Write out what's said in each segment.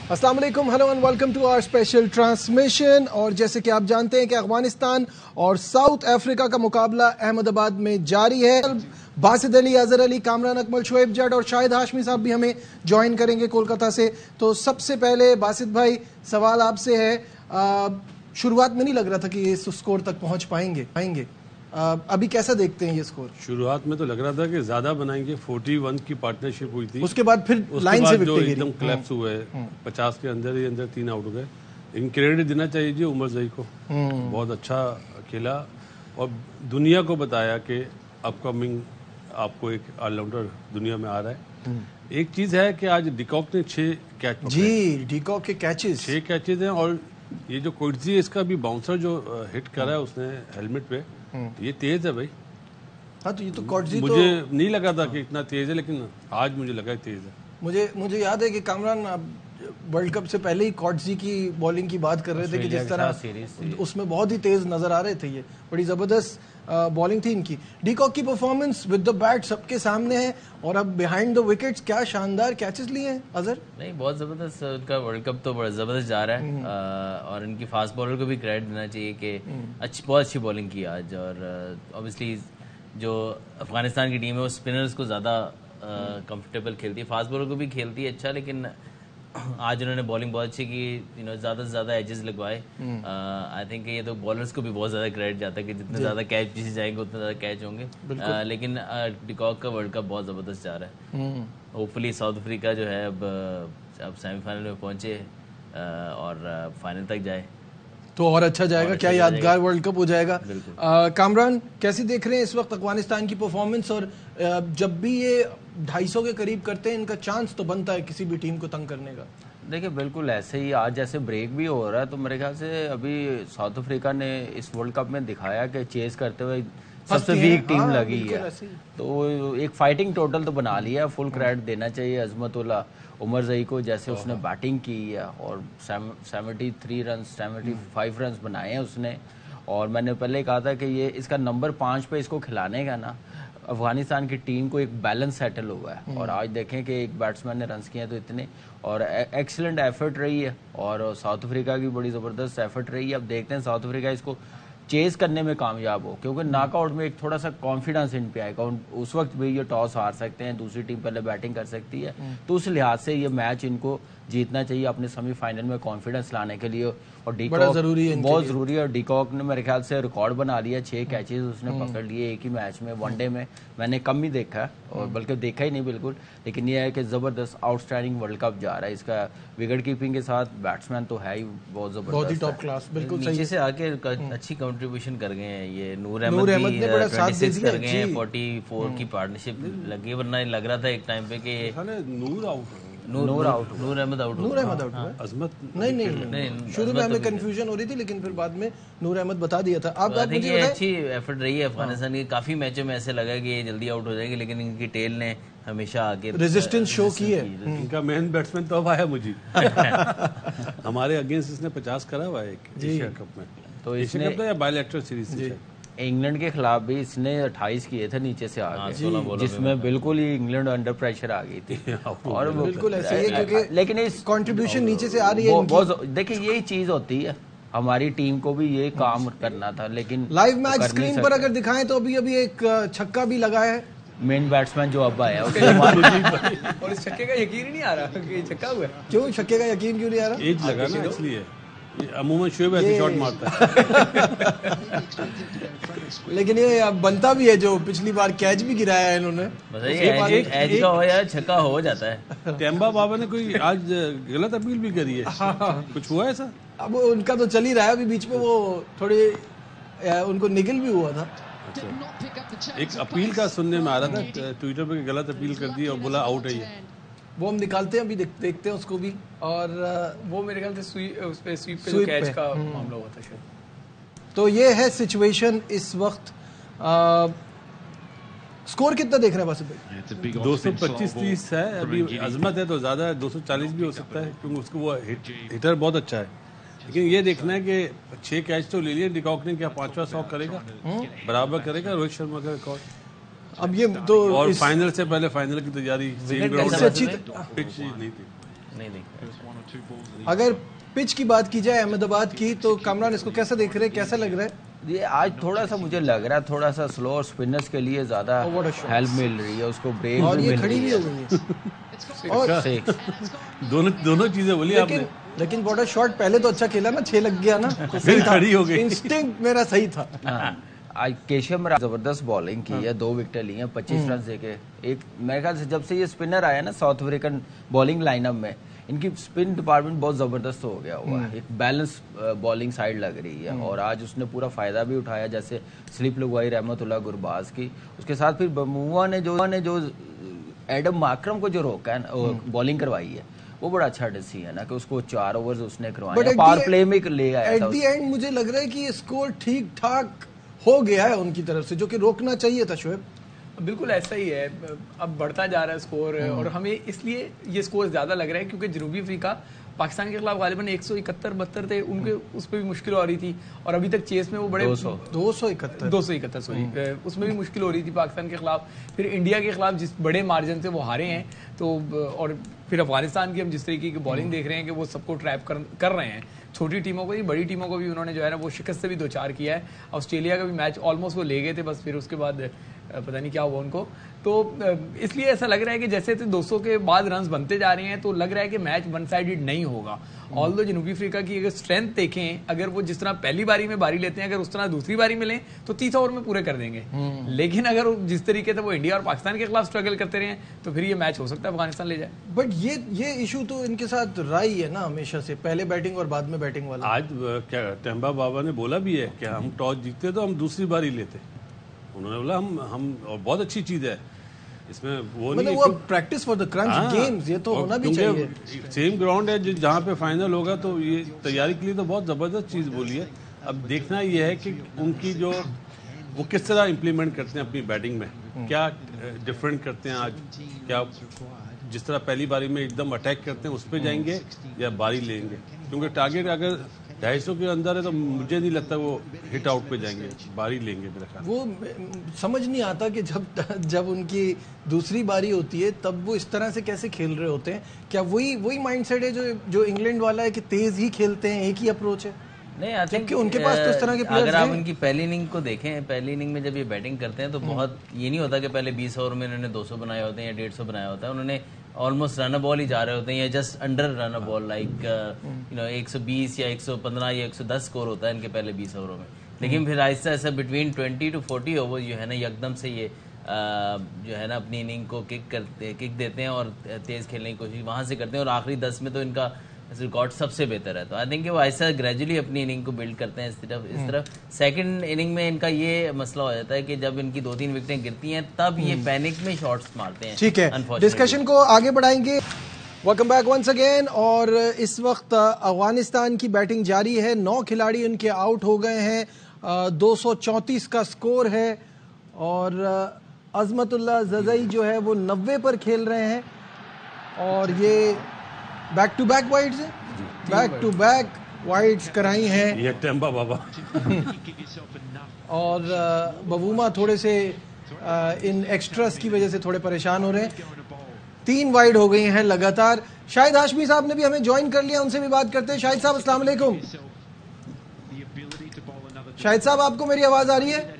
अस्सलाम वालेकुम, hello and welcome to our special transmission. और जैसे कि आप जानते हैं कि अफगानिस्तान और साउथ अफ्रीका का मुकाबला अहमदाबाद में जारी है। बासित अली, अजहर अली, कामरान अकमल, शोएब जट और शाहिद हाशमी साहब भी हमें ज्वाइन करेंगे कोलकाता से। तो सबसे पहले बासित भाई, सवाल आपसे है, शुरुआत में नहीं लग रहा था कि इस स्कोर तक पहुंच पाएंगे, अभी कैसा देखते हैं ये स्कोर? शुरुआत में तो लग रहा था कि ज्यादा बनाएंगे, 41 की पार्टनरशिप हुई थी, उसके बाद फिर लाइन से जो एकदम क्लैप्स हुए, 50 के अंदर ही अंदर 3 आउट हो गए। इन क्रेडिट देना चाहिए जी उमर जई को, बहुत अच्छा खेला और दुनिया को बताया कि अपकमिंग आपको एक ऑलराउंडर दुनिया में आ रहा है। एक चीज है कि आज डिकॉक ने 6 कैच जी, डिकॉक के कैचेस 6 कैचेज हैं और ये जो कोइट्जी है इसका भी बाउंसर जो हिट करा है उसने हेलमेट पे, ये तेज है भाई। हाँ, तो ये तो कॉटजी मुझे नहीं लगा था कि इतना तेज है, लेकिन आज मुझे लगा तेज है। मुझे याद है कि कामरान वर्ल्ड कप से पहले ही कॉटजी की बॉलिंग की बात कर रहे थे कि जिस तरह उसमें बहुत ही तेज नजर आ रहे थे, ये बड़ी जबरदस्त बॉलिंग थी इनकी। डीकॉक की परफॉर्मेंस विद द बैट सबके सामने है और अब बिहाइंड द विकेट्स क्या शानदार कैचेस लिए हैं अजहर। नहीं, बहुत जबरदस्त उनका वर्ल्ड कप तो बड़ा जबरदस्त जा रहा है और इनकी फास्ट बॉलर को भी क्रेडिट देना चाहिए कि बहुत अच्छी बॉलिंग की आज। और ऑब्वियसली जो अफगानिस्तान की टीम है वो स्पिनर्स को ज़्यादा कंफर्टेबल खेलती है, फास्ट बॉलर को भी खेलती है अच्छा, लेकिन आज उन्होंने बॉलिंग बहुत अच्छी की, ज़्यादा से ज़्यादा एजेस लगवाए। आई थिंक ये तो बॉलर्स को भी बहुत ज़्यादा क्रेडिट जाता है कि जितने ज़्यादा कैच पीछे जाएंगे उतने ज़्यादा कैच होंगे। लेकिन डिकॉक का वर्ल्ड कप बहुत ज़बरदस्त जा रहा है। होपफुली साउथ अफ्रीका जो है अब सेमीफाइनल में पहुंचे और फाइनल तक जाए तो और अच्छा जाएगा, क्या यादगार वर्ल्ड कप हो जाएगा। कामरान, कैसे देख रहे हैं इस वक्त अफगानिस्तान की परफॉर्मेंस? और जब भी ये 250 के करीब करते हैं, इनका चांस तो बनता है किसी भी टीम को तंग करने का। देखिए, बिल्कुल ऐसे ही आज जैसे ब्रेक भी हो रहा है तो मेरे ख्याल से अभी साउथ अफ्रीका ने इस वर्ल्ड कप में दिखाया कि चेस करते हुए सबसे वीक टीम लगी है, तो एक फाइटिंग टोटल तो बना लिया है। फुल क्रेडिट देना चाहिए अजमतुल्ला उमर जई को, जैसे उसने बैटिंग की है और 73 रन 75 रन बनाए हैं उसने। और मैंने पहले कहा था कि ये इसका नंबर 5 पे इसको खिलाने का ना, अफगानिस्तान की टीम को एक बैलेंस सेटल हुआ है। और आज देखें कि एक बैट्समैन ने रन्स किए हैं तो इतने, और एक्सीलेंट एफर्ट रही है और साउथ अफ्रीका की बड़ी ज़बरदस्त एफर्ट रही है। अब देखते हैं साउथ अफ्रीका इसको चेस करने में कामयाब हो, क्योंकि नॉकआउट में एक थोड़ा सा कॉन्फिडेंस इन पे आएगा। उस वक्त भी ये टॉस हार सकते हैं, दूसरी टीम पहले बैटिंग कर सकती है, तो उस लिहाज से ये मैच इनको जीतना चाहिए अपने सेमीफाइनल में कॉन्फिडेंस लाने के लिए। और डीकॉक बहुत जरूरी है। डीकॉक ने मेरे ख्याल से रिकॉर्ड बना लिया, 6 कैचेस उसने पकड़ लिए एक ही मैच में, वनडे में। मैंने कम ही देखा है और बल्कि देखा ही नहीं बिल्कुल, लेकिन यह है कि जबरदस्त आउटस्टैंडिंग वर्ल्ड कप जा रहा है इसका। विकेट कीपिंग के साथ बैट्समैन तो है ही बहुत जबरदस्त, बहुत ही टॉप क्लास, बिल्कुल नीचे से आके अच्छी कंट्रीब्यूशन कर गए हैं। ये नूर अहमद भी 26 कर गए हैं, 44 की पार्टनरशिप लगी, वरना लग रहा था एक टाइम पे कि नूर अहमद आउट अजमत नहीं, शुरू में हमें कंफ्यूजन हो रही थी, लेकिन फिर बाद में नूर अहमद बता दिया था। आप मुझे अच्छी एफर्ट रही है अफगानिस्तान की, काफी मैचों में ऐसे लगा कि ये जल्दी आउट हो जाएगी, लेकिन इनकी टेल ने हमेशा आगे रेजिस्टेंस शो की है। इनका मेन बैट्समैन तो अब आया मुझे हमारे अगेंस्ट इसने 50 करा हुआ है एशिया कप में, तो इसने या बायलैटरल सीरीज से इंग्लैंड के खिलाफ भी इसने 28 किए थे नीचे से आगे, जिसमें बिल्कुल ही इंग्लैंड अंडर प्रेशर आ गई थी। और बिल्कुल ऐसे ही है, क्योंकि लेकिन इस कंट्रीब्यूशन नीचे से आ रही है। देखिए, यही चीज होती है, हमारी टीम को भी ये काम करना था, लेकिन लाइव मैच स्क्रीन पर अगर दिखाएं तो अभी एक छक्का भी लगा है मेन बैट्समैन जो अब आया और इस छक्के का यकीन ही नहीं आ रहा कि छक्का हुआ है। क्यों छक्के का यकीन क्यों नहीं आ रहा? एज लगा ना, इसलिए अमूमन शोएब ऐसे शॉट मारता है लेकिन ये अब बनता भी है, जो पिछली बार कैच भी गिराया है इन्होंने। एज का हो या छक्का हो जाता है। टेम्बा बाबा ने कोई आज गलत अपील भी करी है, कुछ हुआ ऐसा? अब उनका तो चल ही रहा है, अभी बीच में वो थोड़े उनको निगल भी हुआ था। एक अपील का सुनने में आ रहा था ट्विटर पे, गलत अपील कर दी और बोला आउट है ये। वो हम निकालते हैं, अभी देखते हैं उसको भी। और वो मेरे ख्याल से उस पे स्वीप पे कैच का मामला हुआ था शायद। तो ये है सिचुएशन इस वक्त। स्कोर कितना देख रहे हैं बासित भाई? 225-30 है अभी। अजमत है तो ज्यादा है, 240 भी हो सकता है, क्योंकि उसको वो हिटर बहुत अच्छा है। लेकिन ये देखना है कि 6 कैच तो ले लिए डिकॉक ने, क्या 5वां 100 करेगा, बराबर करेगा रोहित शर्मा का रिकॉर्ड। अब ये तो और फाइनल से पहले फाइनल की तैयारी, पिच नहीं थी। नहीं देखा। अगर पिच की बात की जाए अहमदाबाद की, तो कामरान इसको कैसा देख रहे हैं, कैसा लग रहा है? ये आज थोड़ा सा मुझे लग रहा है थोड़ा सा स्लो, और स्पिनर्स के लिए ज्यादा हेल्प मिल रही है, उसको ब्रेक और भी ये मिल खड़ी रही भी है। हो गई है और दोनों चीजें बोली आपने। लेकिन बॉर्डर शॉट पहले तो अच्छा खेला ना, 6 लग गया ना, तो सही था, खड़ी हो गई। इंस्टिंक्ट मेरा सही था। हाँ, आज केशव राहुल जबरदस्त बॉलिंग की है, 2 विकेट ली हैं, 25 रन देके। एक मेरे ख्याल से जब से ये स्पिनर आया ना साउथ अफ्रीकन बॉलिंग लाइनअप में, इनकी स्पिन डिपार्टमेंट बहुत जबरदस्त हो गया हुआ है, एक बैलेंस बॉलिंग साइड लग रही है, और आज उसने पूरा फायदा भी उठाया, जैसे स्लिप लगवाई रहमतुल्लाह गुरबाज की, उसके साथ फिर बमुआ ने जो एडम माकरम को जो रोका है, बॉलिंग करवाई है, वो बड़ा अच्छा डिसीजन है कि उसको 4 ओवर्स उसने करवाए, पावर प्ले में ले आया एट था। द एंड मुझे लग रहा है कि ये स्कोर ठीक ठाक हो गया है उनकी तरफ से, जो कि रोकना चाहिए था शोएब। बिल्कुल ऐसा ही है, अब बढ़ता जा रहा है स्कोर, और हमें इसलिए ये स्कोर ज्यादा लग रहा है क्योंकि जनूबी अफ्रीका पाकिस्तान के खिलाफ गालिबन 171-72 थे, उनके उस पर भी मुश्किल हो रही थी, और अभी तक चेस में वो बड़े 271 सॉरी, उसमें भी मुश्किल हो रही थी पाकिस्तान के खिलाफ। फिर इंडिया के खिलाफ जिस बड़े मार्जिन से वो हारे हैं, तो और फिर अफगानिस्तान की हम जिस तरीके की बॉलिंग देख रहे हैं कि वो सबको ट्रैप कर रहे हैं, छोटी टीमों को ही, बड़ी टीमों को भी उन्होंने जो है ना वो शिकस्त से भी 2-4 किया है। ऑस्ट्रेलिया का भी मैच ऑलमोस्ट वो ले गए थे, बस फिर उसके बाद पता नहीं क्या हुआ उनको। तो इसलिए ऐसा लग रहा है कि जैसे 200 के बाद रन्स बनते जा रहे हैं, तो लग रहा है कि मैच वन साइडेड नहीं होगा। ऑल्दो जनूबी अफ्रीका की अगर स्ट्रेंथ देखें, अगर वो जिस तरह पहली बारी में बारी लेते हैं, अगर उस तरह दूसरी बारी में लें तो 30 ओवर में पूरे कर देंगे। लेकिन अगर जिस तरीके से वो इंडिया और पाकिस्तान के खिलाफ स्ट्रगल करते रहे, तो फिर ये मैच हो सकता है अफगानिस्तान ले जाए। बट ये इशू तो इनके साथ रहा ही है ना हमेशा से, पहले बैटिंग और बाद में बैटिंग वाला। आज क्या टेम्बा बाबा ने बोला भी है कि हम टॉस जीतते तो हम दूसरी बारी लेते, उन्होंने बोला हम और बहुत अच्छी चीज है इसमें, वो मतलब नहीं वो practice for the crunch games, ये तो होना भी चाहिए। सेम ग्राउंड है जहाँ पे फाइनल होगा, तो ये तैयारी के लिए तो बहुत जबरदस्त चीज बोली है। अब देखना ये है कि उनकी जो वो किस तरह इम्प्लीमेंट करते हैं अपनी बैटिंग में, क्या डिफरेंट करते हैं आज, क्या जिस तरह पहली बारी में एकदम अटैक करते हैं उस पर जाएंगे या बारी लेंगे, क्योंकि टारगेट अगर 250 के अंदर है तो मुझे नहीं लगता वो हिट आउट पे जाएंगे, बारी लेंगे मेरा ख्याल। वो समझ नहीं आता कि जब उनकी दूसरी बारी होती है तब वो इस तरह से कैसे खेल रहे होते हैं। क्या वही माइंडसेट है जो इंग्लैंड वाला है कि तेज ही खेलते हैं, एक ही अप्रोच है? नहीं, आई थिंक उनके पास तो इस तरह के प्लेयर्स अगर आप उनकी पहली इनिंग को देखें, पहली इनिंग में जब ये बैटिंग करते हैं तो बहुत ये नहीं होता कि पहले 20 ओवर में इन्होंने 200 बनाए होते हैं या 150 बनाया होता है, उन्होंने ऑलमोस्ट रन बॉल ही जा रहे होते हैं या just under run ball, like 120 या 115 या 110 स्कोर होता है इनके पहले 20 ओवरों में। लेकिन फिर आहिस्ता ऐसा बिटवीन 20 to 40 ओवर जो है ना एकदम से ये जो है ना अपनी इनिंग को किक देते हैं और तेज खेलने की कोशिश वहां से करते हैं, और आखिरी 10 में तो इनका रिकॉर्ड सबसे बेहतर है। तो आई थिंक वो ऐसा ग्रेजुअली अपनी इनिंग को बिल्ड करते हैं इस तरफ। सेकंड इनिंग में इनका ये मसला हो जाता है कि जब इनकी 2-3 विकेटें गिरती हैं तब ये पैनिक में शॉट्स मारते हैं। ठीक है, डिस्कशन को आगे बढ़ाएंगे। Welcome back once again. और इस वक्त अफगानिस्तान की बैटिंग जारी है, 9 खिलाड़ी उनके आउट हो गए हैं, 234 का स्कोर है, और अजमतुल्लाह जज़ई जो है वो 90 पर खेल रहे हैं, और ये बैक टू बैक वाइड्स है, बैक टू बैक वाइड्स कराई हैं ये टेम्बा बाबा। और बबूमा थोड़े से इन एक्स्ट्रास की वजह से थोड़े परेशान हो रहे हैं। 3 वाइड हो गई हैं लगातार। शाहिद हाशमी साहब ने भी हमें ज्वाइन कर लिया, उनसे भी बात करते हैं। शाहिद साहब अस्सलाम वालेकुम। शाहिद साहब आपको मेरी आवाज आ रही है?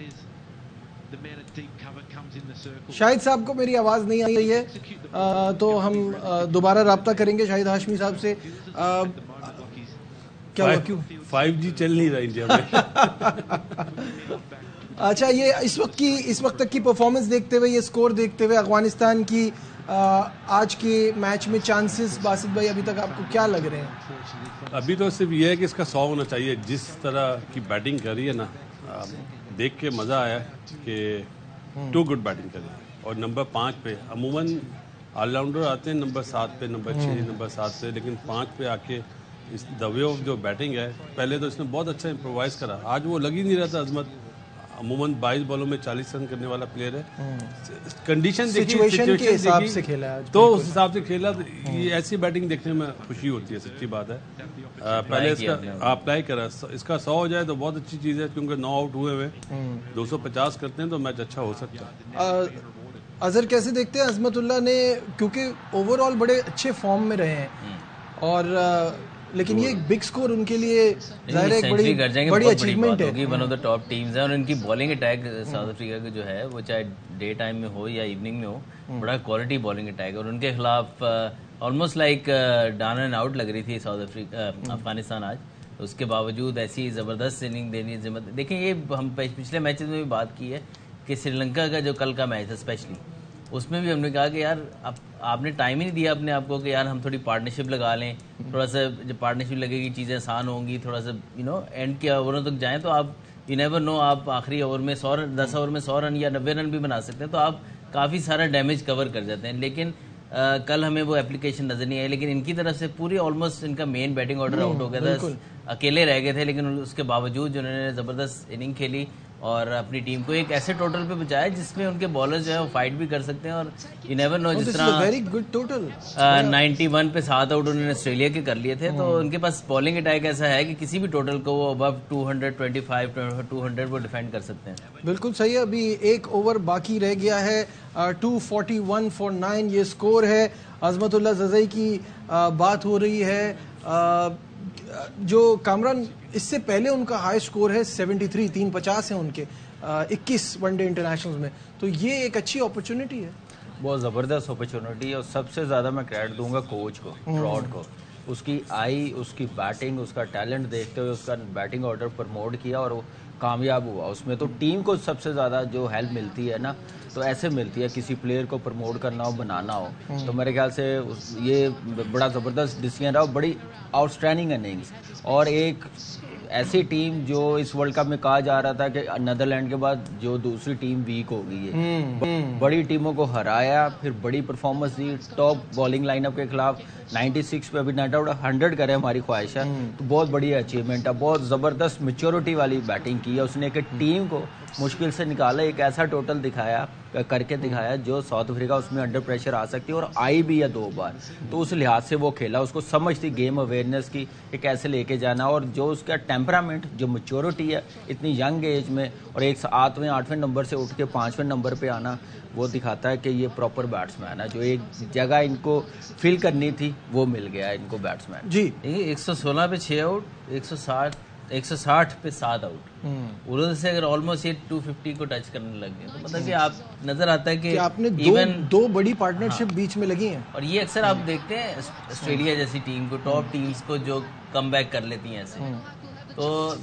शाहिद साहब को मेरी आवाज नहीं आ रही है, तो हम दोबारा राब्ता करेंगे शाहिद हाशमी साहब से। क्या हुआ, क्यों 5G चल नहीं रहा इंडिया में? अच्छा, ये इस वक्त तक की परफॉर्मेंस देखते हुए, ये स्कोर देखते हुए अफगानिस्तान की आज के मैच में चांसेस, बासित भाई अभी तक आपको क्या लग रहे हैं? अभी तो सिर्फ ये है कि इसका 100 होना चाहिए। जिस तरह की बैटिंग करी है ना, देख के मजा आया कि टू गुड बैटिंग करी। और नंबर 5 पे अमूमन ऑलराउंडर आते हैं नंबर 7 पे, नंबर 6, नंबर 7 पे, लेकिन 5 पे आके इस द वे ऑफ जो बैटिंग है, पहले तो इसने बहुत अच्छा इम्प्रोवाइज करा। आज वो लग ही नहीं रहा था। अजमत अमूमन 22 बॉलों में 40 रन करने वाला प्लेयर है। कंडीशन सिचुएशन के हिसाब से खेला है, तो उस हिसाब से खेला। ये ऐसी बैटिंग देखने में खुशी होती है, सच्ची बात है। पहले इसका अप्लाई करा, इसका 100 हो जाए तो बहुत अच्छी चीज है, क्योंकि 9 आउट हुए हुए 250 करते हैं तो मैच अच्छा हो सकता है। अजहर कैसे देखते हैं अजमतुल्लाह ने, क्योंकि ओवरऑल बड़े अच्छे फॉर्म में रहे हैं, और लेकिन ये एक बिग स्कोर उनके लिए ज़ाहिर है एक बड़ी अचीवमेंट है। One of the top teams है और इनकी बॉलिंग अटैक साउथ अफ्रीका की जो है वो चाहे डे टाइम में हो या इवनिंग में हो, बड़ा क्वालिटी बॉलिंग अटैक है और उनके खिलाफ almost like down and out लग रही थी साउथ अफ्रीका अफगानिस्तान आज, उसके बावजूद ऐसी ज़बरदस्त इनिंग देनी जिम्मत। देखिए ये हम पिछले मैचेस में भी बात की है कि श्रीलंका का जो कल का मैच था स्पेशली, उसमें भी हमने कहा कि यार आपने टाइम ही नहीं दिया अपने आप को कि यार हम थोड़ी पार्टनरशिप लगा लें, थोड़ा सा जब पार्टनरशिप लगेगी चीज़ें आसान होंगी, थोड़ा सा एंड के ओवरों तक जाएं तो आप यू नेवर नो, आप आखिरी ओवर में 10 ओवर में 100 रन या 90 रन भी बना सकते हैं, तो आप काफ़ी सारा डैमेज कवर कर जाते हैं। लेकिन कल हमें वो एप्लीकेशन नजर नहीं आई, लेकिन इनकी तरफ से पूरी ऑलमोस्ट इनका मेन बैटिंग ऑर्डर आउट हो गया था, अकेले रह गए थे, लेकिन उसके बावजूद उन्होंने ज़बरदस्त इनिंग खेली और अपनी टीम को एक ऐसे टोटल पे बचाया जिसमें उनके बॉलर जो है वो फाइट भी कर सकते हैं और यू नेवर नो, जिस तरह वेरी गुड टोटल 91 पे 7 आउट उन्होंने ऑस्ट्रेलिया के कर लिए थे, तो उनके पास बॉलिंग अटैक ऐसा है कि किसी भी टोटल को वो अबव 225 200 वो डिफेंड कर सकते हैं। बिल्कुल सही है। अभी एक ओवर बाकी रह गया है, 241 फॉर 9 ये स्कोर है। अजमतुल्लाह जज़ई की बात हो रही है, जो कामरान इससे पहले उनका हाई स्कोर है 73, 350 है उनके 21 वनडे इंटरनेशनल में, तो ये एक अच्छी अपॉर्चुनिटी है, बहुत ज़बरदस्त अपॉर्चुनिटी है। और सबसे ज़्यादा मैं क्रेडिट दूंगा कोच को, ट्रॉट को, उसकी आई, उसकी बैटिंग, उसका टैलेंट देखते हुए उसका बैटिंग ऑर्डर प्रमोट किया और वो कामयाब हुआ उसमें। तो टीम को सबसे ज़्यादा जो हेल्प मिलती है ना, तो ऐसे मिलती है, किसी प्लेयर को प्रमोट करना हो, बनाना हो, तो मेरे ख्याल से ये बड़ा ज़बरदस्त डिसीजन रहा, बड़ी आउटस्टैंडिंग इनिंग्स। और एक ऐसी टीम जो इस वर्ल्ड कप में कहा जा रहा था कि नीदरलैंड के बाद जो दूसरी टीम वीक हो गई है, बड़ी टीमों को हराया, फिर बड़ी परफॉर्मेंस दी, टॉप बॉलिंग लाइनअप के खिलाफ 96 पे अभी नॉट आउट 100 करे हमारी ख्वाहिश है, तो बहुत बड़ी अचीवमेंट है। बहुत ज़बरदस्त मैच्योरिटी वाली बैटिंग की है उसने, एक टीम को मुश्किल से निकाला, एक ऐसा टोटल दिखाया, करके दिखाया जो साउथ अफ्रीका उसमें अंडर प्रेशर आ सकती है और आई भी है 2 बार, तो उस लिहाज से वो खेला, उसको समझ थी गेम अवेयरनेस की कि कैसे लेके जाना, और जो उसका टेम्परामेंट, जो मैच्योरिटी है इतनी यंग एज में, और एक 7वें 8वें नंबर से उठ के 5वें नंबर पे आना, वो दिखाता है कि ये प्रॉपर बैट्समैन है। जो एक जगह इनको फिल करनी थी वो मिल गया इनको बैट्समैन जी। 116 पे 6 आउट, 160 पे 7 आउट, उधर से अगर ऑलमोस्ट ये 250 को टच करने लग गए, तो मतलब कि आप नजर आता है कि आपने दो बड़ी पार्टनरशिप बीच में लगी हैं। और ये अक्सर आप देखते हैं ऑस्ट्रेलिया जैसी टीम को, टॉप टीम्स को जो कम बैक कर लेती हैं ऐसे, तो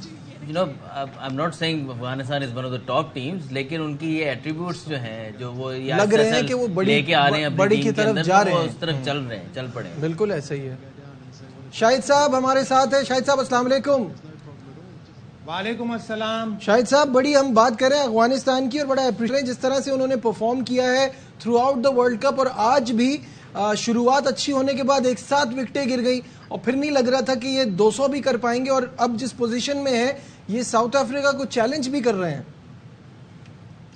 you know I am not saying Afghanistan is one of the top teams, लेकिन उनकी ये एट्रीब्यूट्स जो हैं, जो वो लग रहे हैं कि वो लेके आ रहे हैं, बड़ी की तरफ जा रहे हैं, उस तरफ चल रहे हैं, चल पड़े हैं। बिल्कुल ऐसा ही है। शाहिद साहब हमारे साथ है। शाहिद साहब अस्सलाम वालेकुम। वालेकुम अस्सलाम। शाहिद साहब, बड़ी हम बात कर रहे हैं अफगानिस्तान की और बड़ा अप्रिशिएट जिस तरह से उन्होंने परफॉर्म किया है through out the world cup, और आज भी शुरुआत अच्छी होने के बाद एक साथ विकेटें गिर गई और फिर नहीं लग रहा था कि ये 200 भी कर पाएंगे, और अब जिस पोजीशन में है ये साउथ अफ्रीका को चैलेंज भी कर रहे हैं।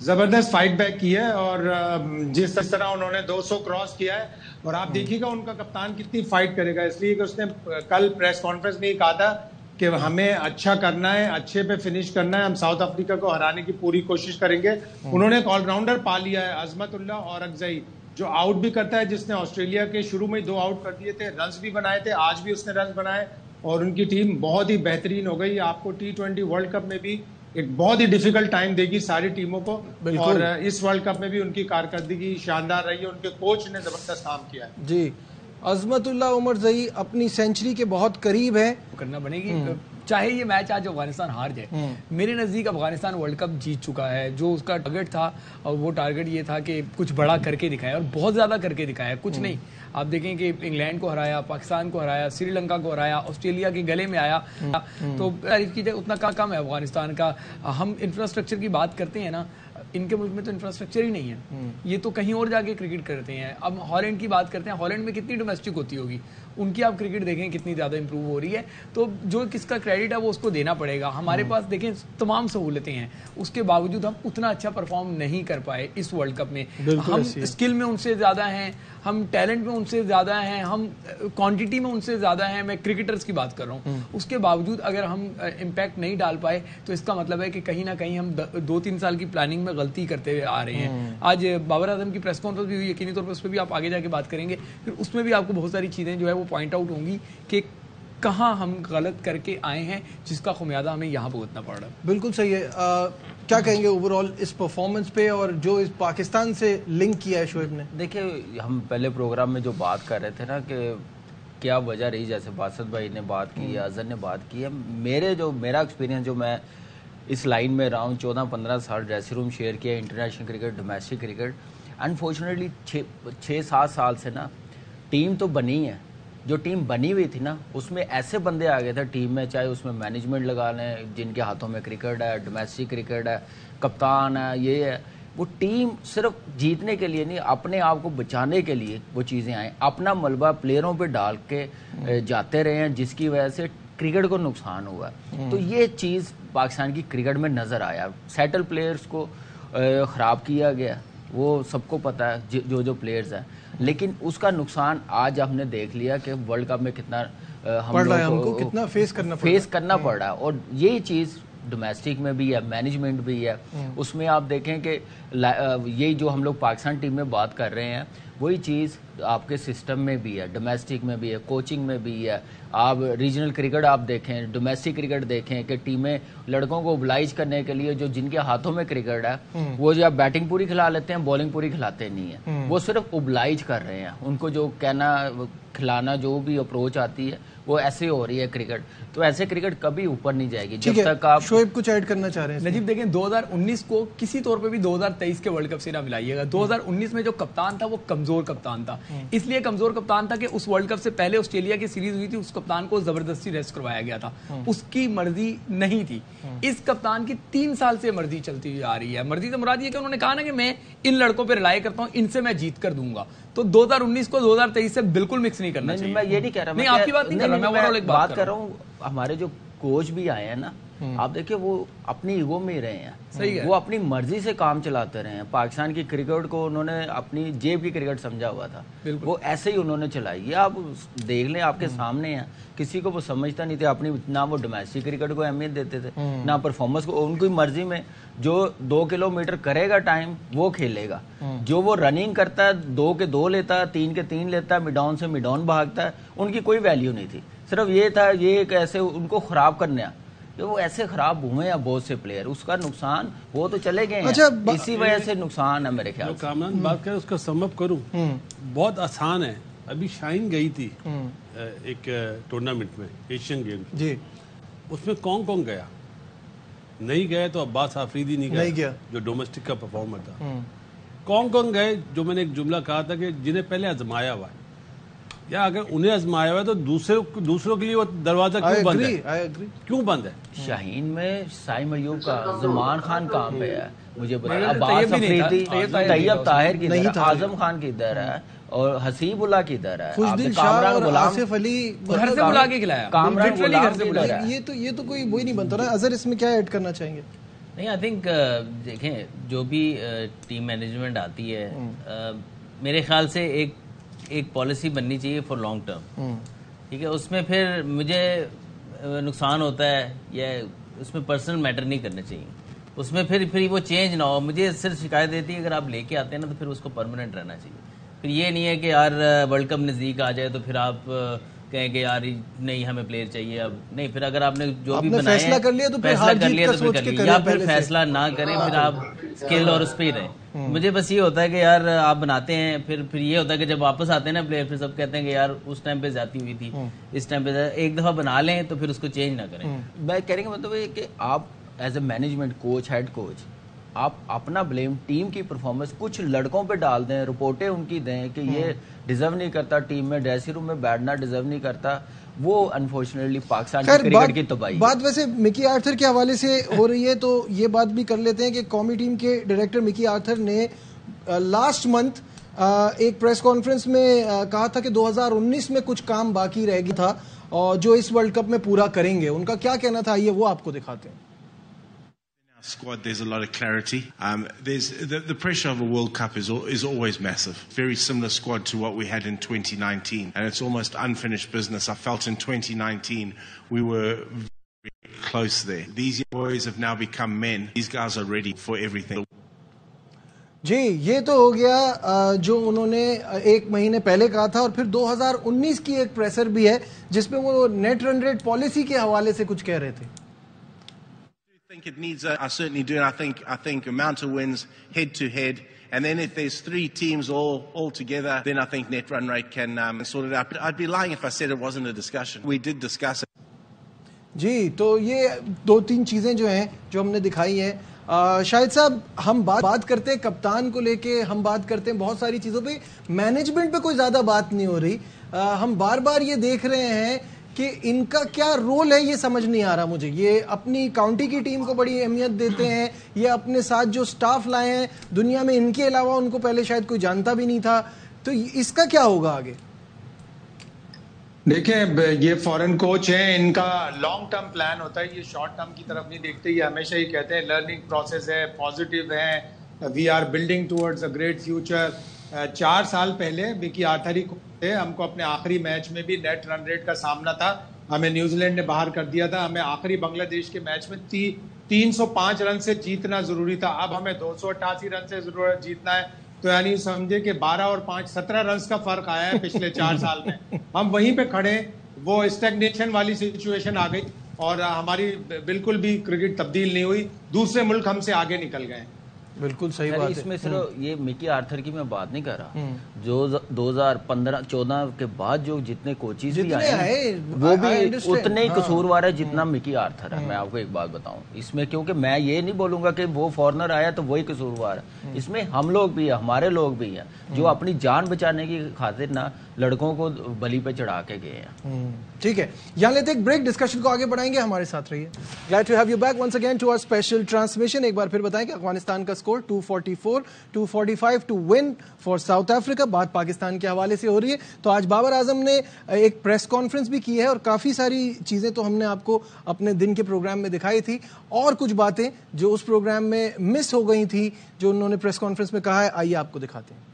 जबरदस्त फाइट बैक की है और जिस तरह उन्होंने 200 क्रॉस किया है, और आप देखिएगा उनका कप्तान कितनी फाइट करेगा, इसलिए कि उसने कल प्रेस कॉन्फ्रेंस में कहा था कि हमें अच्छा करना है, अच्छे पे फिनिश करना है, हम साउथ अफ्रीका को हराने की पूरी कोशिश करेंगे। उन्होंने एक ऑलराउंडर पा लिया है, अजमतुल्लाह और अगजई, जो आउट भी करता है, जिसने ऑस्ट्रेलिया के शुरू में 2 आउट कर दिए थे, रन्स भी बनाए थे, आज भी उसने रन्स बनाए और उनकी टीम बहुत ही बेहतरीन हो गई। आपको T20 वर्ल्ड कप में भी एक बहुत ही डिफिकल्ट टाइम देगी सारी टीमों को, और इस वर्ल्ड कप में भी उनकी कारकर्दगी शानदार रही है, उनके कोच ने जबरदस्त काम किया है। जी, अजमतुल्लाह उमरज़ई अपनी सेंचुरी के बहुत करीब है, करना बनेगी, चाहे ये मैच आज अफगानिस्तान हार जाए। मेरे नज़दीक अफगानिस्तान वर्ल्ड कप जीत चुका है। जो उसका टारगेट था, और वो टारगेट ये था कि कुछ बड़ा करके दिखाया, और बहुत ज़्यादा करके दिखाया, कुछ नहीं। आप देखें कि इंग्लैंड को हराया, पाकिस्तान को हराया, श्रीलंका को हराया, ऑस्ट्रेलिया के गले में आया, तो तारीफ कीजिए उतना कम है अफगानिस्तान का। हम इंफ्रास्ट्रक्चर की बात करते हैं ना, इनके मुल्क में तो इंफ्रास्ट्रक्चर ही नहीं है, ये तो कहीं और जाके क्रिकेट करते हैं। अब हॉलैंड की बात करते हैं, हॉलैंड में कितनी डोमेस्टिक होती होगी, उनकी आप क्रिकेट देखें कितनी ज़्यादा इंप्रूव हो रही है, तो जो किसका क्रेडिट है वो उसको देना पड़ेगा। हमारे पास देखें तमाम सहूलतें हैं, उसके बावजूद हम उतना अच्छा परफॉर्म नहीं कर पाए इस वर्ल्ड कप में। हम स्किल में उनसे ज़्यादा हैं, हम टैलेंट में उनसे ज़्यादा हैं, हम क्वांटिटी में उनसे ज़्यादा हैं, मैं क्रिकेटर्स की बात कर रहा हूँ। उसके बावजूद अगर हम इम्पैक्ट नहीं डाल पाए, तो इसका मतलब है कि कहीं ना कहीं हम 2-3 साल की प्लानिंग में गलती करते हुए आ रहे हैं। आज बाबर आजम की प्रेस कॉन्फ्रेंस भी हुई, यकीनी तौर पर उस पर भी आप आगे जाके बात करेंगे, फिर उसमें भी आपको बहुत सारी चीज़ें जो है वो पॉइंट आउट होंगी कि कहाँ हम गलत करके आए हैं, जिसका खुमियादा हमें यहाँ भुगतना पड़ रहा है। बिल्कुल सही है। क्या कहेंगे ओवरऑल इस परफॉर्मेंस पे और जो इस पाकिस्तान से लिंक किया है शोएब ने? देखिए, हम पहले प्रोग्राम में जो बात कर रहे थे ना कि क्या वजह रही, जैसे बासत भाई ने बात की, अजहर ने बात की है, मेरा एक्सपीरियंस जो मैं इस लाइन में रहा हूँ, 14-15 साल ड्रेसिंग रूम शेयर किया, international cricket, domestic cricket, unfortunately 6-7 साल से ना टीम तो बनी है, जो टीम बनी हुई थी ना उसमें ऐसे बंदे आ गए थे टीम में, चाहे उसमें मैनेजमेंट लगा लें जिनके हाथों में क्रिकेट है, डोमेस्टिक क्रिकेट है, कप्तान है, ये है, वो टीम सिर्फ जीतने के लिए नहीं, अपने आप को बचाने के लिए वो चीज़ें आए, अपना मलबा प्लेयरों पे डाल के जाते रहे हैं, जिसकी वजह से क्रिकेट को नुकसान हुआ। तो ये चीज़ पाकिस्तान की क्रिकेट में नज़र आया, सेटल प्लेयर्स को ख़राब किया गया, वो सबको पता है जो प्लेयर्स हैं, लेकिन उसका नुकसान आज हमने देख लिया कि वर्ल्ड कप में कितना हमको कितना फेस करना पड़ रहा है। और यही चीज़ डोमेस्टिक में भी है, मैनेजमेंट भी है, उसमें आप देखें कि यही जो हम लोग पाकिस्तान टीम में बात कर रहे हैं वही चीज़ आपके सिस्टम में भी है, डोमेस्टिक में भी है, कोचिंग में भी है। आप रीजनल क्रिकेट आप देखें, डोमेस्टिक क्रिकेट देखें कि टीमें लड़कों को ओबलाइज करने के लिए, जो जिनके हाथों में क्रिकेट है वो जो बैटिंग पूरी खिला लेते हैं, बॉलिंग पूरी खिलाते नहीं है, वो सिर्फ ओबलाइज कर रहे हैं, उनको जो कहना खिलाना जो भी अप्रोच आती है वो ऐसे हो रही है क्रिकेट। तो ऐसे क्रिकेट कभी ऊपर नहीं जाएगी जब तक आप। शोएब कुछ ऐड करना चाह रहे हैं? नजीब देखें, 2019 को किसी तौर पे भी 2023 के वर्ल्ड कप से ना मिलाइएगा। 2019 में जो कप्तान था वो कमजोर कप्तान था, इसलिए कमजोर कप्तान था कि उस वर्ल्ड कप से पहले ऑस्ट्रेलिया की सीरीज हुई थी, उस कप्तान को जबरदस्ती रेस्ट करवाया गया था, उसकी मर्जी नहीं थी। इस कप्तान की 3 साल से मर्जी चलती हुई आ रही है। मर्जी से मुराद ये कि उन्होंने कहा ना कि मैं इन लड़कों पर रिलाई करता हूं, इनसे मैं जीत कर दूंगा। तो 2019 को 2023 से बिल्कुल मिक्स नहीं करना चाहिए। मैं ये नहीं कह रहा, नहीं आपकी बात नहीं कर रहा, मैं ओवरऑल एक बात कर रहा हूँ। हमारे जो कोच भी आए हैं ना, आप देखिए वो अपनी ईगो में ही रहे हैं, सही है, वो अपनी मर्जी से काम चलाते रहे हैं। पाकिस्तान की क्रिकेट को उन्होंने अपनी जेब की क्रिकेट समझा हुआ था, वो ऐसे ही उन्होंने चलाई है। आप देख लें, आपके सामने है, किसी को वो समझता नहीं थे अपनी, ना वो डोमेस्टिक क्रिकेट को अहमियत देते थे, ना परफॉर्मेंस को। उनकी मर्जी में जो 2 किलोमीटर करेगा टाइम वो खेलेगा, जो वो रनिंग करता है 2 के 2 लेता है, 3 के 3 लेता है, मिडॉन से मिडॉन भागता है, उनकी कोई वैल्यू नहीं थी। सिर्फ ये था ये एक ऐसे उनको खराब करने, वो ऐसे खराब हुए हैं बहुत से प्लेयर, उसका नुकसान वो तो चले गए हैं, इसी वजह से नुकसान है मेरे ख्याल से। कामरान बात करें उसका समअप करूं, बहुत आसान है। अभी शाइन गई थी एक टूर्नामेंट में, एशियन गेम जी, उसमें कौन गया? नहीं गए तो अब्बास आफरीदी नहीं गया, जो डोमेस्टिक का परफॉर्मर था। कौन गए? जो मैंने एक जुमला कहा था कि जिन्हें पहले आजमाया हुआ है, या अगर उन्हें आजमाया हुआ है तो दूसरों के लिए वो दरवाजा क्यों बंद है? क्यों बंद है? शाहीन में साइम अयूब का, ज़मान खान कहाँ पे है मुझे बताया, अब्बास अफरीदी, तैयब ताहिर किधर है, आजम खान किधर है, और हसीबुल्लाह किधर है, कामरान गुलाम, आसिफ अली घर से बुला के खिलाया, कामरान गुलाम किधर है? ये तो कोई वही नहीं बनता ना। अजहर इसमें क्या ऐड करना चाहेंगे? नहीं, आई थिंक देखें, जो भी टीम मैनेजमेंट आती है, मेरे ख्याल से एक पॉलिसी बननी चाहिए फॉर लॉन्ग टर्म, ठीक है। उसमें फिर मुझे नुकसान होता है या उसमें पर्सनल मैटर नहीं करने चाहिए, उसमें फिर वो चेंज ना हो। मुझे सिर्फ शिकायत देती है अगर आप लेके आते हैं ना तो फिर उसको परमानेंट रहना चाहिए। फिर ये नहीं है कि यार वर्ल्ड कप नज़दीक आ जाए तो फिर आप कहें कि यार नहीं हमें प्लेयर चाहिए, अब नहीं। फिर अगर आपने जो भी बनाया फैसला कर लिया तो फिर या फिर फैसला ना करें, फिर आप स्किल और उस पर ही रहें। मुझे बस ये होता है कि यार आप बनाते हैं, फिर ये होता है कि जब वापस आते हैं ना प्लेयर, फिर सब कहते हैं कि यार उस टाइम पे जाती हुई थी, इस टाइम पे एक दफा बना लें तो फिर उसको चेंज ना करें। मैं कहने का मतलब है कि आप as a management coach, head coach, आप अपना ब्लेम टीम की परफॉर्मेंस कुछ लड़कों पे डाल दें, रिपोर्टें उनकी दें कि ये डिजर्व नहीं करता टीम में, ड्रेसिंग रूम में बैठना डिजर्व नहीं करता, वो अनफॉर्चुनेटली पाकिस्तान की क्रिकेट की तबाही। बात वैसे मिकी आर्थर के हवाले से हो रही है तो ये बात भी कर लेते हैं कि कौमी टीम के डायरेक्टर मिकी आर्थर ने लास्ट मंथ एक प्रेस कॉन्फ्रेंस में कहा था कि 2019 में कुछ काम बाकी रह गया था और जो इस वर्ल्ड कप में पूरा करेंगे। उनका क्या कहना था, ये वो आपको दिखाते हैं। Squad, there's a lot of clarity. There's the pressure of a World Cup is always massive. Very similar squad to what we had in 2019, and it's almost unfinished business. I felt in 2019 we were very close there. These boys have now become men. These guys are ready for everything. जी, ये तो हो गया जो उन्होंने 1 महीने पहले कहा था, और फिर 2019 की एक प्रेसर भी है जिसमें वो नेट रन रेट पॉलिसी के हवाले से कुछ कह रहे थे। I think it needs. I certainly do. I think amount of wins head to head, and then if there's 3 teams all together, then I think net run rate can sort it out. But I'd be lying if I said it wasn't a discussion. We did discuss it. जी, तो ये 2-3 चीजें जो हैं जो हमने दिखाई हैं। शाहिद साहब, हम बात करते हैं कप्तान को लेके, हम बात करते हैं बहुत सारी चीजों पे, मैनेजमेंट पे कोई ज्यादा बात नहीं हो रही। हम बार बार ये देख रहे हैं कि इनका क्या रोल है, ये समझ नहीं आ रहा मुझे। ये अपनी काउंटी की टीम को बड़ी अहमियत देते हैं, ये अपने साथ जो स्टाफ लाए हैं दुनिया में इनके अलावा उनको पहले शायद कोई जानता भी नहीं था, तो इसका क्या होगा आगे? देखिए, ये फॉरेन कोच हैं, इनका लॉन्ग टर्म प्लान होता है, ये शॉर्ट टर्म की तरफ नहीं देखते। ये हमेशा ही कहते हैं लर्निंग प्रोसेस है, पॉजिटिव है, we are building towards a great future. 4 साल पहले मिकी आर्थर ही थे, हमको अपने आखिरी मैच में भी नेट रन रेट का सामना था, हमें न्यूजीलैंड ने बाहर कर दिया था। हमें आखिरी बांग्लादेश के मैच में 305 रन से जीतना जरूरी था, अब हमें 288 रन से जरूर जीतना है। तो यानी समझे कि 12 और 5 17 रन का फर्क आया है पिछले 4 साल में। हम वहीं पे खड़े, वो स्टैग्नेशन वाली सिचुएशन आ गई और हमारी बिल्कुल भी क्रिकेट तब्दील नहीं हुई, दूसरे मुल्क हमसे आगे निकल गए। बिल्कुल सही बात है। इसमें सिर्फ ये मिकी आर्थर की मैं बात नहीं कर रहा, जो 2015-14 के बाद जो जितने कोचेज भी आए वो भी उतने ही कसूरवार है जितना मिकी आर्थर है। मैं आपको एक बात बताऊं इसमें, क्योंकि मैं ये नहीं बोलूंगा कि वो फॉरनर आया तो वही कसूरवार है, इसमें हम लोग भी है, हमारे लोग भी हैं जो अपनी जान बचाने की खातिर ना लड़कों को बलि पे चढ़ा के गए हैं। ठीक है, यहाँ लेते एक ब्रेक, डिस्कशन को आगे बढ़ाएंगे, हमारे साथ रहिए। Glad to have you back once again to our special transmission. एक बार फिर बताएं कि अफगानिस्तान का score 244-245 to win for South Africa. बात पाकिस्तान के हवाले से हो रही है, तो आज बाबर आजम ने एक प्रेस कॉन्फ्रेंस भी की है और काफी सारी चीजें तो हमने आपको अपने दिन के प्रोग्राम में दिखाई थी, और कुछ बातें जो उस प्रोग्राम में मिस हो गई थी जो उन्होंने प्रेस कॉन्फ्रेंस में कहा है, आइए आपको दिखाते हैं।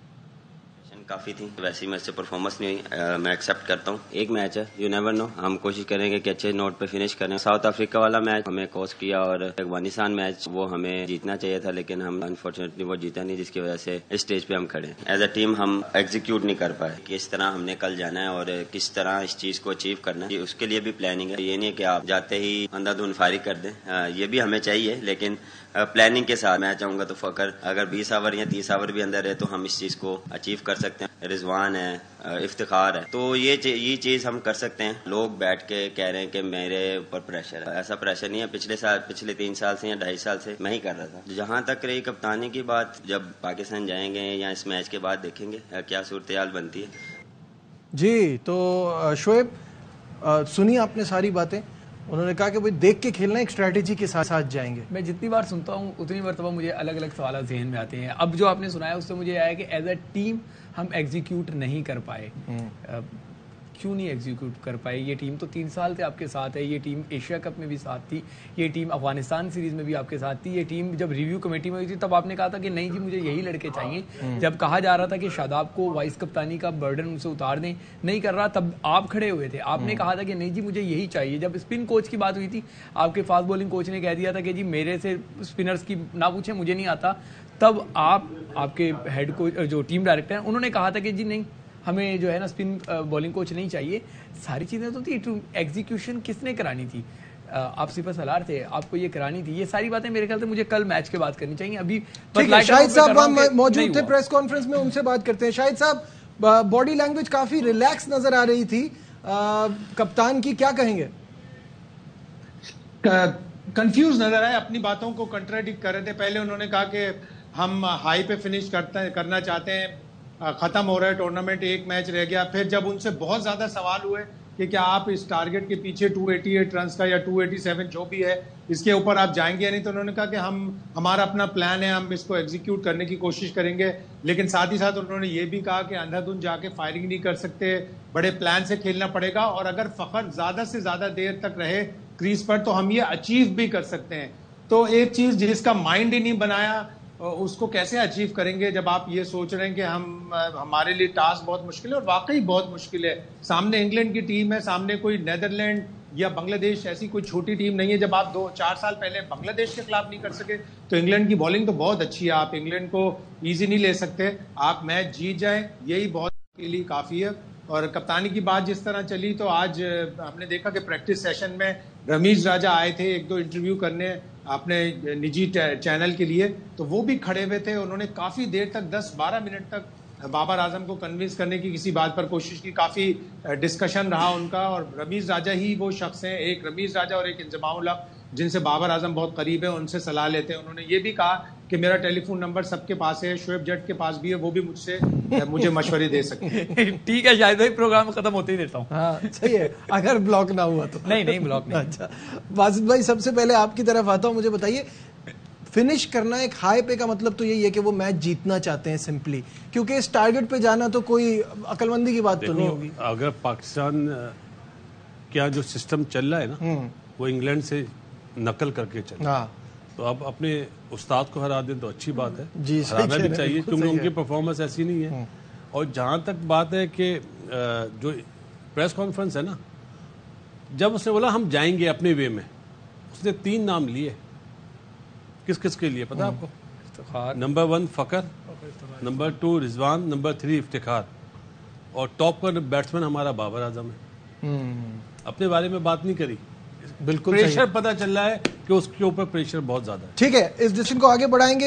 काफ़ी थी, वैसी मैच से परफॉर्मेंस नहीं हुई, मैं एक्सेप्ट करता हूँ। एक मैच है, यू नेवर नो, हम कोशिश करेंगे कि अच्छे नोट पे फिनिश करें। साउथ अफ्रीका वाला मैच हमें कोस किया और अफगानिस्तान मैच वो हमें जीतना चाहिए था, लेकिन हम अनफॉर्चुनेटली वो जीता नहीं, जिसकी वजह से इस स्टेज पे हम खड़े। एज अ टीम हम एग्जीक्यूट नहीं कर पाए, किस तरह हमने कल जाना है और किस तरह इस चीज को अचीव करना है, उसके लिए भी प्लानिंग है। ये नहीं कि आप जाते ही अंधाधुंध फायरिंग कर दें, ये भी हमें चाहिए, लेकिन प्लानिंग के साथ। मैं चाहूंगा तो फकर अगर 20 ओवर या 30 ओवर भी अंदर है तो हम इस चीज को अचीव कर सकते हैं। रिजवान है, इफ्तिखार है, तो ये चीज हम कर सकते हैं। लोग बैठ के कह रहे हैं कि मेरे ऊपर प्रेशर है, ऐसा प्रेशर नहीं है। पिछले 3 साल से या 2.5 साल से मैं ही कर रहा था। जहां तक रही कप्तानी की बात, जब पाकिस्तान जाएंगे या इस मैच के बाद देखेंगे क्या सूरत बनती है। जी, तो शोएब, सुनिए आपने सारी बातें, उन्होंने कहा कि भाई देख के खेलना, एक स्ट्रेटेजी के साथ साथ जाएंगे। मैं जितनी बार सुनता हूँ उतनी मरतबा मुझे अलग अलग सवाल जहन में आते हैं। अब जो आपने सुनाया उससे मुझे आया कि एज अ टीम हम एग्जीक्यूट नहीं कर पाए। क्यों नहीं एग्जीक्यूट कर पाए? ये टीम तो 3 साल से आपके साथ है, ये टीम एशिया कप में भी साथ थी, ये टीम अफगानिस्तान सीरीज में भी आपके साथ थी, ये टीम जब रिव्यू कमेटी में हुई थी तब आपने कहा था कि नहीं जी मुझे यही लड़के चाहिए। जब कहा जा रहा था कि शादाब को वाइस कप्तानी का बर्डन उनसे उतार दें, नहीं कर रहा, तब आप खड़े हुए थे, आपने कहा था कि नहीं जी मुझे यही चाहिए। जब स्पिन कोच की बात हुई थी, आपके फास्ट बॉलिंग कोच ने कह दिया था कि जी मेरे से स्पिनर्स की ना पूछे, मुझे नहीं आता, तब आपके हेड कोच जो टीम डायरेक्टर हैं उन्होंने कहा था कि जी नहीं हमें जो है ना स्पिन बॉलिंग कोच नहीं चाहिए। सारी चीज़ें तो थी, एग्जीक्यूशन किसने करानी थी? आप सिर्फ सलार थे, आपको ये करानी थी। ये सारी बातें मेरे ख्याल से मुझे कल मैच के बाद करनी चाहिए। अभी शाहिद साहब मौजूद थे प्रेस कॉन्फ्रेंस में, उनसे बात करते हैं। शाहिद साहब, बॉडी लैंग्वेज काफी रिलैक्स नजर आ रही थी कप्तान की, क्या कहेंगे? कंफ्यूज नजर आए, अपनी बातों को कंट्राडिक्ट कर रहे थे। पहले उन्होंने कहा कि हम हाई पे फिनिश करना चाहते हैं, खत्म हो रहा है टूर्नामेंट, एक मैच रह गया। फिर जब उनसे बहुत ज्यादा सवाल हुए कि क्या आप इस टारगेट के पीछे 288 रन्स का या 287 जो भी है इसके ऊपर आप जाएंगे या नहीं, तो उन्होंने कहा कि हमारा अपना प्लान है, हम इसको एग्जीक्यूट करने की कोशिश करेंगे। लेकिन साथ ही साथ उन्होंने ये भी कहा कि अंधाधुंध जाके फायरिंग नहीं कर सकते, बड़े प्लान से खेलना पड़ेगा, और अगर फखर ज्यादा से ज्यादा देर तक रहे क्रीज पर तो हम ये अचीव भी कर सकते हैं। तो एक चीज जिसका माइंड ही नहीं बनाया उसको कैसे अचीव करेंगे, जब आप ये सोच रहे हैं कि हमारे लिए टास्क बहुत मुश्किल है, और वाकई बहुत मुश्किल है। सामने इंग्लैंड की टीम है, सामने कोई नेदरलैंड या बांग्लादेश ऐसी कोई छोटी टीम नहीं है। जब आप 2-4 साल पहले बांग्लादेश के खिलाफ नहीं कर सके तो इंग्लैंड की बॉलिंग तो बहुत अच्छी है, आप इंग्लैंड को ईजी नहीं ले सकते। आप मैच जीत जाए यही बहुत के लिए काफ़ी है। और कप्तानी की बात जिस तरह चली तो आज हमने देखा कि प्रैक्टिस सेशन में रमीज राजा आए थे 1-2 इंटरव्यू करने अपने निजी चैनल के लिए, तो वो भी खड़े हुए थे। उन्होंने काफ़ी देर तक 10-12 मिनट तक बाबर आजम को कन्विंस करने की किसी बात पर कोशिश की, काफ़ी डिस्कशन रहा उनका। और रमीज राजा ही वो शख्स हैं, एक रमीज राजा और एक इंजमाउल हक, जिनसे बाबर आजम बहुत करीब है, उनसे सलाह लेते हैं। उन्होंने ये भी कहा कि मेरा टेलीफोन नंबर सबके पास है, शोएब जट के पास भी है, वो भी मुझे मशवरे दे सकते हैं। ठीक है, शायद भाई प्रोग्राम खत्म होते ही देता हूँ। हाँ सही है, अगर ब्लॉक ना हुआ तो। नहीं ब्लॉक नहीं। अच्छा वाजिद भाई, सबसे पहले आपकी तरफ आता हूँ, मुझे बताइए फिनिश करना एक हाई पे का मतलब तो यही है कि वो मैच जीतना चाहते हैं सिंपली, क्योंकि इस टारगेट पे जाना तो कोई अकलमंदी की बात तो नहीं होगी। अगर पाकिस्तान क्या जो सिस्टम चल रहा है ना वो इंग्लैंड से नकल करके चल, तो आप अपने उस्ताद को हरा दें तो अच्छी बात है, जी हराना भी चाहिए क्योंकि उनकी परफॉर्मेंस ऐसी नहीं है। और जहां तक बात है कि जो प्रेस कॉन्फ्रेंस है ना, जब उसने बोला हम जाएंगे अपने वे में, उसने 3 नाम लिए। किस किस के लिए पता आपको? Number 1 Fakhar, number 2 Rizwan, number 3 Iftikhar, और टॉप का बैट्समैन हमारा बाबर आजम है। अपने बारे में बात नहीं करी, बिल्कुल प्रेशर पता चल रहा है कि उसके ऊपर प्रेशर बहुत ज्यादा है। ठीक है, इस डिस्कशन को आगे बढ़ाएंगे।